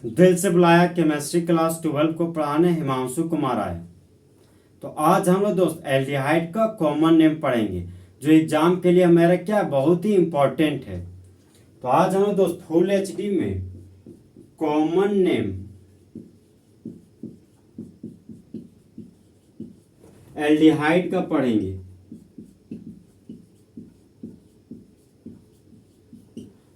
दिल से बुलाया केमिस्ट्री क्लास 12 को पढ़ाने हिमांशु कुमार आया। तो आज हम लोग दोस्त एल्डिहाइड का कॉमन नेम पढ़ेंगे जो एग्जाम के लिए मेरा क्या बहुत ही इंपॉर्टेंट है। तो आज हम लोग दोस्त फुल एचडी में कॉमन नेम एल्डिहाइड का पढ़ेंगे।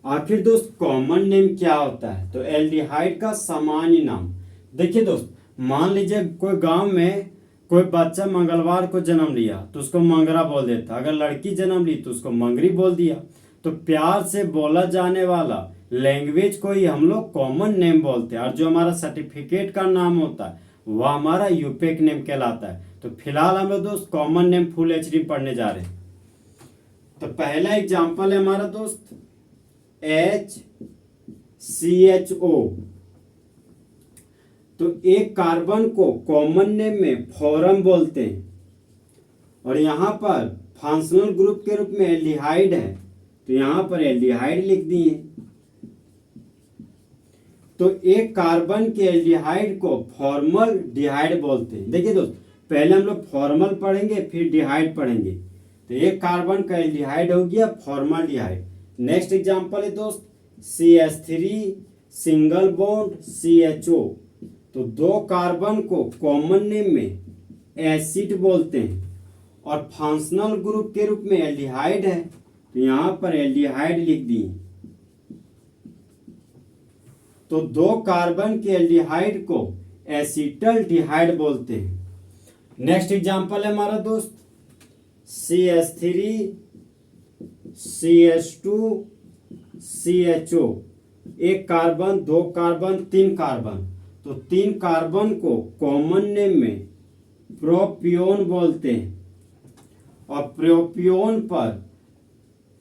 आखिर दोस्त कॉमन नेम क्या होता है? तो एल्डिहाइड का सामान्य नाम। देखिए दोस्त, मान लीजिए कोई गांव में कोई बच्चा मंगलवार को जन्म लिया तो उसको मंगरा बोल देता, अगर लड़की जन्म ली तो उसको मंगरी बोल दिया। तो प्यार से बोला जाने वाला लैंग्वेज को ही हम लोग कॉमन नेम बोलते हैं, और जो हमारा सर्टिफिकेट का नाम होता है वह हमारा यूपेक नेम कहलाता है। तो फिलहाल हम लोग दोस्त कॉमन नेम फुल एचडी पढ़ने जा रहे हैं। तो पहला एग्जाम्पल है हमारा दोस्त HCHO। तो एक कार्बन को कॉमन नेम में फॉरम बोलते हैं, और यहां पर फंक्शनल ग्रुप के रूप में एल्डिहाइड है तो यहां पर एल्डिहाइड लिख दिए। तो एक कार्बन के एल्डिहाइड को फॉर्मल डिहाइड बोलते हैं। देखिए दोस्त, पहले हम लोग फॉर्मल पढ़ेंगे फिर डिहाइड पढ़ेंगे। तो एक कार्बन का एल्डिहाइड हो गया फॉर्मल डिहाइड। नेक्स्ट एग्जांपल है दोस्त CH3 सिंगल बॉन्ड CHO। तो दो कार्बन को कॉमन नेम में एसिड बोलते हैं, और फंक्शनल ग्रुप के रूप में एल्डिहाइड है तो यहां पर एल्डिहाइड लिख दिए। तो दो कार्बन के एल्डिहाइड को एसिटल डिहाइड बोलते हैं। नेक्स्ट एग्जांपल है हमारा दोस्त CH3 CH2 CHO। एक कार्बन दो कार्बन तीन कार्बन, तो तीन कार्बन को कॉमन नेम में प्रोपियोन बोलते हैं, और प्रोपियोन पर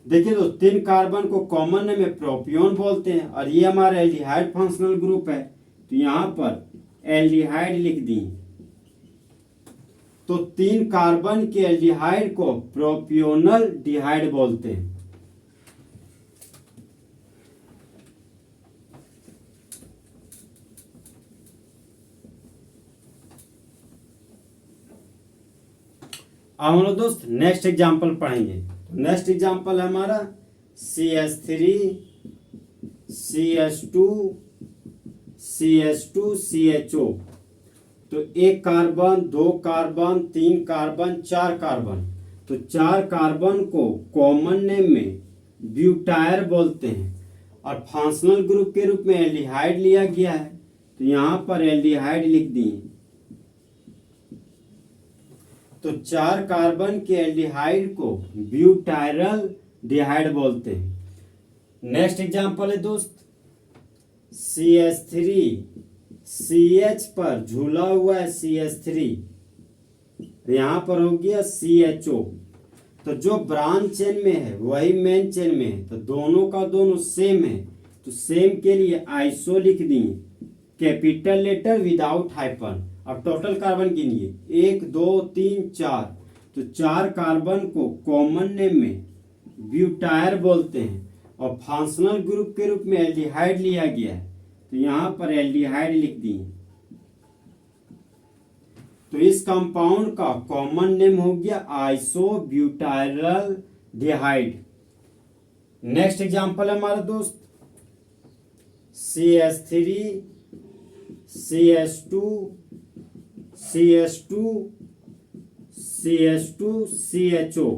देखिए तो तीन कार्बन को कॉमन नेम में प्रोपियोन बोलते हैं, और ये हमारा एल्डिहाइड फंक्शनल ग्रुप है तो यहां पर एल्डिहाइड लिख दिए। तो तीन कार्बन के एल्डिहाइड को प्रोपियोनल डिहाइड बोलते हैं। अब हम लोग दोस्त नेक्स्ट एग्जांपल पढ़ेंगे। नेक्स्ट एग्जांपल है हमारा CH3 CH2 CH2 CHO। तो एक कार्बन दो कार्बन तीन कार्बन चार कार्बन, तो चार कार्बन को कॉमन नेम में ब्यूटायर बोलते हैं, और फंक्शनल ग्रुप के रूप में एल्डिहाइड लिया गया है तो यहां पर एल्डिहाइड लिख दिए। तो चार कार्बन के एल्डिहाइड को ब्यूटायरल डिहाइड बोलते हैं। नेक्स्ट एग्जांपल है दोस्त CH3 CH पर झूला हुआ है CH3, यहां पर हो गया CHO। तो जो ब्रांच चेन में है वही मेन चेन में है, तो दोनों का दोनों सेम है तो सेम के लिए आइसो लिख दिए, कैपिटल लेटर विदाउट हाइफन। अब टोटल कार्बन गिनिए 1 2 3 4। तो चार कार्बन को कॉमन नेम में ब्यूटायर बोलते हैं, और फंक्शनल ग्रुप के रूप में एल्डिहाइड लिया गया है तो यहां पर एल्डिहाइड लिख दिए। तो इस कंपाउंड का कॉमन नेम हो गया आइसोब्यूटायरल डिहाइड। नेक्स्ट एग्जांपल है हमारा दोस्त CH3 CH2 CH2 CH2 CHO।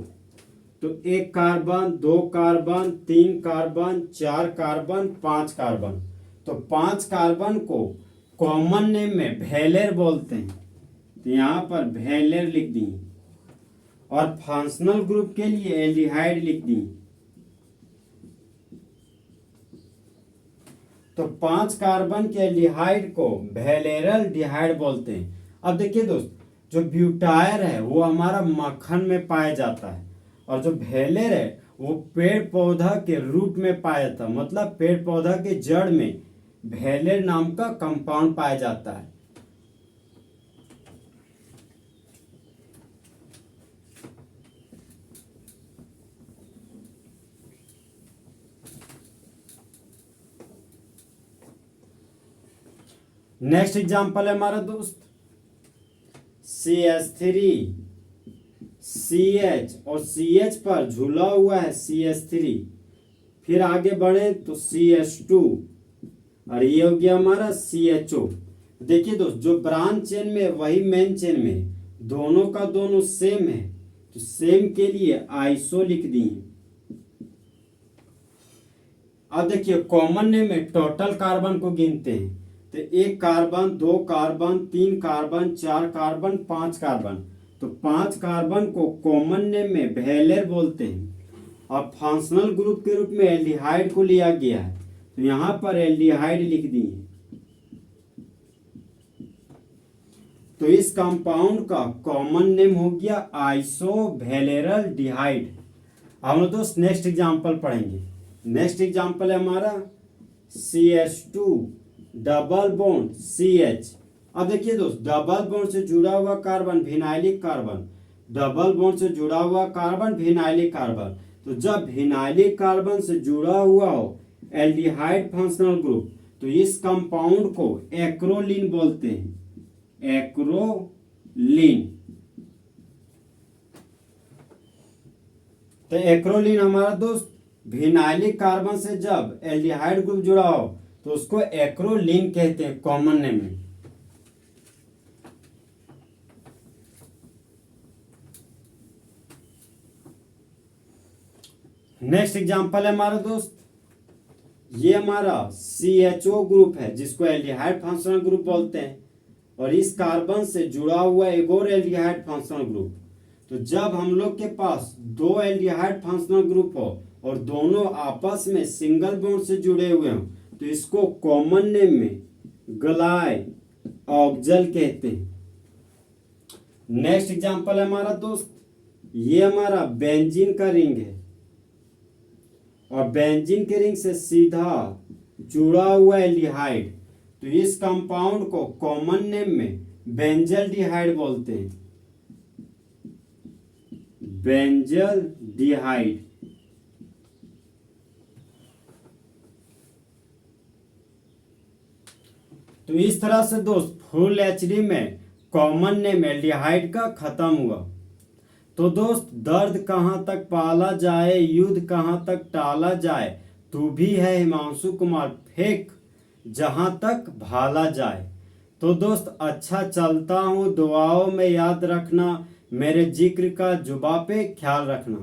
तो एक कार्बन दो कार्बन तीन कार्बन चार कार्बन पांच कार्बन, तो पांच कार्बन को कॉमन नेम में वेलेर बोलते हैं तो यहां पर वेलेर लिख दी, और फंक्शनल ग्रुप के लिए एल्डिहाइड लिख दी। तो पांच कार्बन के एल्डिहाइड को वेलेरल डिहाइड बोलते हैं। अब देखिए दोस्त, जो ब्यूटायर है वो हमारा मक्खन में पाया जाता है, और जो वेलेर है वो पेड़ पौधा के रूट में पाया जाता है, मतलब पेड़ पौधा के जड़ में वेलेर नाम का कंपाउंड पाया जाता है। नेक्स्ट एग्जांपल है हमारा दोस्त CH3 CH और CH पर झूला हुआ है CH3, फिर आगे बढ़े तो CH2 और ये हो गया हमारा CHO। देखिए दोस्त, जो ब्रांच चेन में वही मेन चेन में, दोनों का दोनों सेम है, तो सेम के लिए आइसो लिख दिए। अब देखिए कॉमन नेम में टोटल कार्बन को गिनते हैं, तो 1 carbon 2 carbon 3 carbon 4 carbon 5 carbon, तो 5 कार्बन को कॉमन नेम में वेलेर बोलते हैं। अब फंक्शनल ग्रुप के रूप में एल्डिहाइड को लिया गया है, तो यहां पर एल्डिहाइड लिख दिए। तो इस कंपाउंड का कॉमन नेम हो गया आइसोवेलेरल डिहाइड। हम दोस्त नेक्स्ट एग्जांपल पढ़ेंगे। नेक्स्ट एग्जांपल है हमारा CH2 डबल बॉन्ड CH। अब देखिए दोस्त, डबल बॉन्ड से जुड़ा हुआ carbon vinylic carbon, double bond से जुड़ा हुआ कार्बन विनाइलिक कार्बन, तो जब विनाइलिक कार्बन से जुड़ा हुआ हो एल्डिहाइड फंक्शनल ग्रुप, तो इस कंपाउंड को एक्रोलीन बोलते हैं, एक्रोलीन। तो एक्रोलीन हमारा दोस्त विनाइलिक कार्बन से जब एल्डिहाइड ग्रुप जुड़ा हो तो उसको एक्रोलीन कहते हैं कॉमन नेम में। नेक्स्ट एग्जांपल है हमारा दोस्त, ये हमारा CHO ग्रुप है जिसको एल्डिहाइड फंक्शनल ग्रुप बोलते हैं, और इस कार्बन से जुड़ा हुआ एक और एल्डिहाइड फंक्शनल ग्रुप। तो जब हम लोग के पास 2 एल्डिहाइड फंक्शनल ग्रुप हो और दोनों आपस में सिंगल बॉन्ड से जुड़े हुए हों, तो इसको कॉमन नेम में गलाई ऑक्जल कहते हैं। नेक्स्ट एग्जांपल है हमारा दोस्त, ये हमारा बेंजीन का रिंग है, और बेंजीन के रिंग से सीधा जुड़ा हुआ एल्डिहाइड, तो इस कंपाउंड को कॉमन नेम में बेंजल डिहाइड बोलते हैं, बेंजल डिहाइड। तो इस तरह से दोस्त फुल एचडी में कॉमन नेम एल्डिहाइड का खत्म हुआ। तो दोस्त, दर्द कहां तक पाला जाए, युद्ध कहां तक टाला जाए, तू भी है हिमांशु कुमार, फेंक जहां तक भाला जाए। तो दोस्त, अच्छा चलता हूं, दुआओं में याद रखना, मेरे जिक्र का जुबा पे ख्याल रखना।